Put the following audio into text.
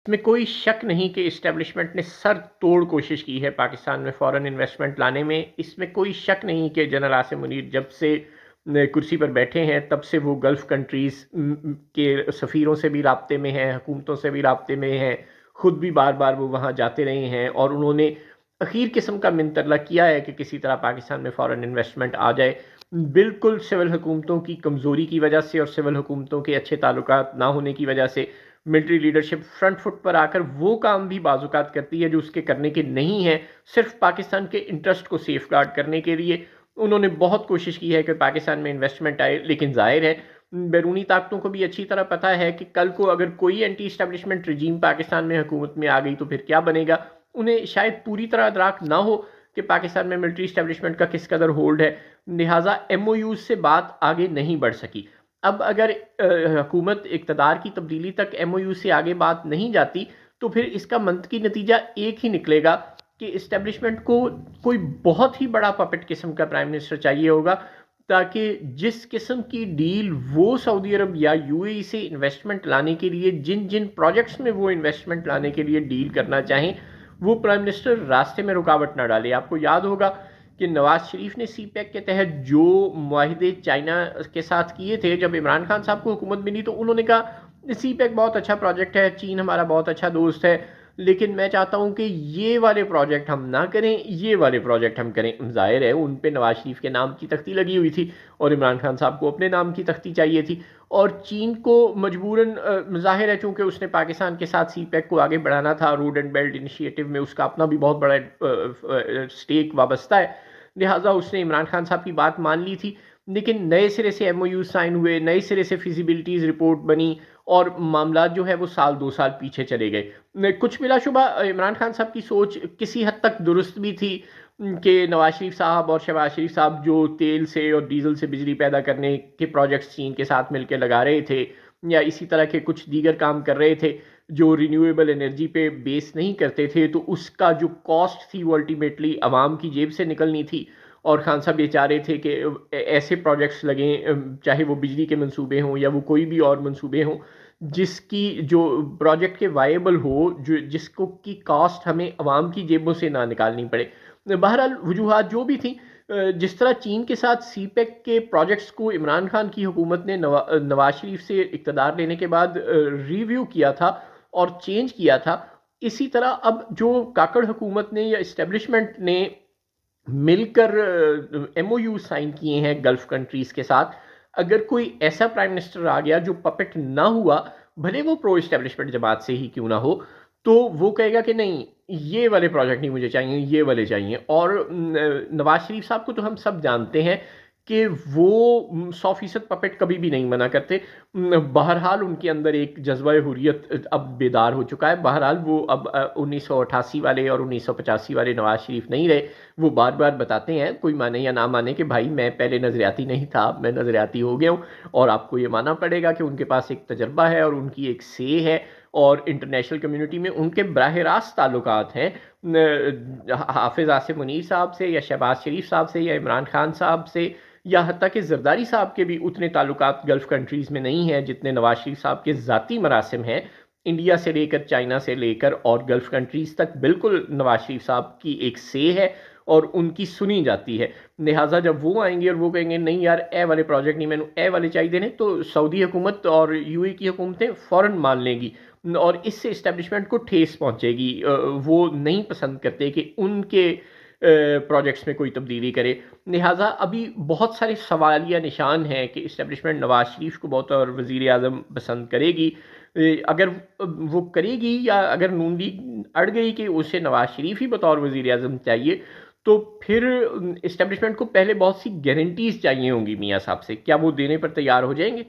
اس میں کوئی شک نہیں کہ اسٹیبلشمنٹ نے سر توڑ کوشش کی ہے پاکستان میں فورن انویسٹمنٹ لانے میں. اس میں کوئی شک نہیں کہ جنرل عاصم منیر جب سے کرسی پر بیٹھے ہیں تب سے وہ گلف کنٹریز کے سفیروں سے بھی رابطے میں ہیں, حکومتوں سے بھی رابطے میں ہیں, خود بھی بار بار وہ وہاں جاتے رہے ہیں, اور انہوں نے اخیر قسم کا منترلہ کیا ہے کہ کسی طرح پاکستان میں فورن انویسٹمنٹ آ جائے. بالکل سول حکومتوں کی کمزوری کی وجہ سے اور سول حکومتوں کے اچھے تعلقات نہ ہونے کی وجہ سے ملٹری لیڈرشپ فرنٹ فٹ پر آ کر وہ کام بھی بعض اوقات کرتی ہے جو اس کے کرنے کے نہیں ہیں, صرف پاکستان کے انٹرسٹ کو سیف گارڈ کرنے کے لیے. انہوں نے بہت کوشش کی ہے کہ پاکستان میں انویسٹمنٹ آئے, لیکن ظاہر ہے بیرونی طاقتوں کو بھی اچھی طرح پتہ ہے کہ کل کو اگر کوئی اینٹی اسٹیبلشمنٹ رجیم پاکستان میں حکومت میں آ گئی تو پھر کیا بنے گا. انہیں شاید پوری طرح ادراک نہ ہو کہ پاکستان میں ملٹری اسٹیبلشمنٹ کا کس قدر ہولڈ ہے, لہٰذا ایم او یوز سے بات آگے نہیں بڑھ سکی. اب اگر حکومت اقتدار کی تبدیلی تک ایم او یو سے آگے بات نہیں جاتی تو پھر اس کا منطقی نتیجہ ایک ہی نکلے گا کہ اسٹیبلشمنٹ کو کوئی بہت ہی بڑا پپٹ قسم کا پرائم منسٹر چاہیے ہوگا, تاکہ جس قسم کی ڈیل وہ سعودی عرب یا یو اے ای سے انویسٹمنٹ لانے کے لیے جن جن پروجیکٹس میں وہ انویسٹمنٹ لانے کے لیے ڈیل کرنا چاہیں وہ پرائم منسٹر راستے میں رکاوٹ نہ ڈالے. آپ کو یاد ہوگا کہ نواز شریف نے سی پیک کے تحت جو معاہدے چائنا کے ساتھ کیے تھے, جب عمران خان صاحب کو حکومت ملی تو انہوں نے کہا سی پیک بہت اچھا پروجیکٹ ہے, چین ہمارا بہت اچھا دوست ہے, لیکن میں چاہتا ہوں کہ یہ والے پروجیکٹ ہم نہ کریں, یہ والے پروجیکٹ ہم کریں. ظاہر ہے ان پہ نواز شریف کے نام کی تختی لگی ہوئی تھی اور عمران خان صاحب کو اپنے نام کی تختی چاہیے تھی, اور چین کو مجبوراً ظاہر ہے چونکہ اس نے پاکستان کے ساتھ سی پیک کو آگے بڑھانا تھا, روڈ اینڈ بیلٹ انیشیٹو میں اس کا اپنا بھی بہت بڑا سٹیک وابستہ ہے, لہٰذا اس نے عمران خان صاحب کی بات مان لی تھی. لیکن نئے سرے سے ایم او یو سائن ہوئے, نئے سرے سے فیزیبلٹیز رپورٹ بنی, اور معاملات جو ہے وہ سال دو سال پیچھے چلے گئے. کچھ بلا شبہ عمران خان صاحب کی سوچ کسی حد تک درست بھی تھی کہ نواز شریف صاحب اور شہباز شریف صاحب جو تیل سے اور ڈیزل سے بجلی پیدا کرنے کے پروجیکٹس چین کے ساتھ مل کے لگا رہے تھے, یا اسی طرح کے کچھ دیگر کام کر رہے تھے جو رینیویبل انرجی پہ بیس نہیں کرتے تھے, تو اس کا جو کاسٹ تھی وہ الٹیمیٹلی عوام کی جیب سے نکلنی تھی. اور خان صاحب یہ چاہ رہے تھے کہ ایسے پروجیکٹس لگیں, چاہے وہ بجلی کے منصوبے ہوں یا وہ کوئی بھی اور منصوبے ہوں, جس کی جو پروجیکٹ کے وائبل ہو, جس کو کی کاسٹ ہمیں عوام کی جیبوں سے نہ نکالنی پڑے. بہرحال وجوہات جو بھی تھیں, جس طرح چین کے ساتھ سی پیک کے پروجیکٹس کو عمران خان کی حکومت نے نواز شریف سے اقتدار لینے کے بعد ریویو کیا تھا اور چینج کیا تھا, اسی طرح اب جو کاکڑ حکومت نے یا اسٹیبلشمنٹ نے مل کر ایم او یو سائن کیے ہیں گلف کنٹریز کے ساتھ, اگر کوئی ایسا پرائم منسٹر آ گیا جو پپٹ نہ ہوا, بھلے وہ پرو اسٹیبلشمنٹ جماعت سے ہی کیوں نہ ہو, تو وہ کہے گا کہ نہیں یہ والے پروجیکٹ نہیں مجھے چاہیے, یہ والے چاہیے. اور نواز شریف صاحب کو تو ہم سب جانتے ہیں کہ وہ 100% پپٹ کبھی بھی نہیں منع کرتے. بہرحال ان کے اندر ایک جذبہ حریت اب بیدار ہو چکا ہے. بہرحال وہ اب 1988 والے اور 1985 والے نواز شریف نہیں رہے. وہ بار بار بتاتے ہیں, کوئی مانے یا نہ مانے, کہ بھائی میں پہلے نظریاتی نہیں تھا, اب میں نظریاتی ہو گیا ہوں, اور آپ کو یہ ماننا پڑے گا کہ ان کے پاس ایک تجربہ ہے اور ان کی ایک سے ہے, اور انٹرنیشنل کمیونٹی میں ان کے براہ راست تعلقات ہیں حافظ عاصم منیر صاحب سے, یا شہباز شریف صاحب سے, یا عمران خان صاحب سے, یا حتیٰ کہ زرداری صاحب کے بھی اتنے تعلقات گلف کنٹریز میں نہیں ہیں جتنے نواز شریف صاحب کے ذاتی مراسم ہیں. انڈیا سے لے کر, چائنا سے لے کر اور گلف کنٹریز تک بالکل نواز شریف صاحب کی ایک سے ہے اور ان کی سنی جاتی ہے. لہٰذا جب وہ آئیں گے اور وہ کہیں گے نہیں یار اے والے پروجیکٹ نہیں, میں نے اے والے چاہیے دینے, تو سعودی حکومت اور یو اے کی حکومتیں فوراً مان لیں گی, اور اس سے اسٹیبلشمنٹ کو ٹھیس پہنچے گی. وہ نہیں پسند کرتے کہ ان کے پروجیکٹس میں کوئی تبدیلی کرے. لہٰذا ابھی بہت سارے سوالیہ نشان ہیں کہ اسٹیبلشمنٹ نواز شریف کو بہت اور وزیر اعظم پسند کرے گی. اگر وہ کرے گی, یا اگر نون لیگ اڑ گئی کہ اسے نواز شریف ہی بطور وزیر اعظم چاہیے, تو پھر اسٹیبلشمنٹ کو پہلے بہت سی گارنٹیز چاہیے ہوں گی میاں صاحب سے. کیا وہ دینے پر تیار ہو جائیں گے؟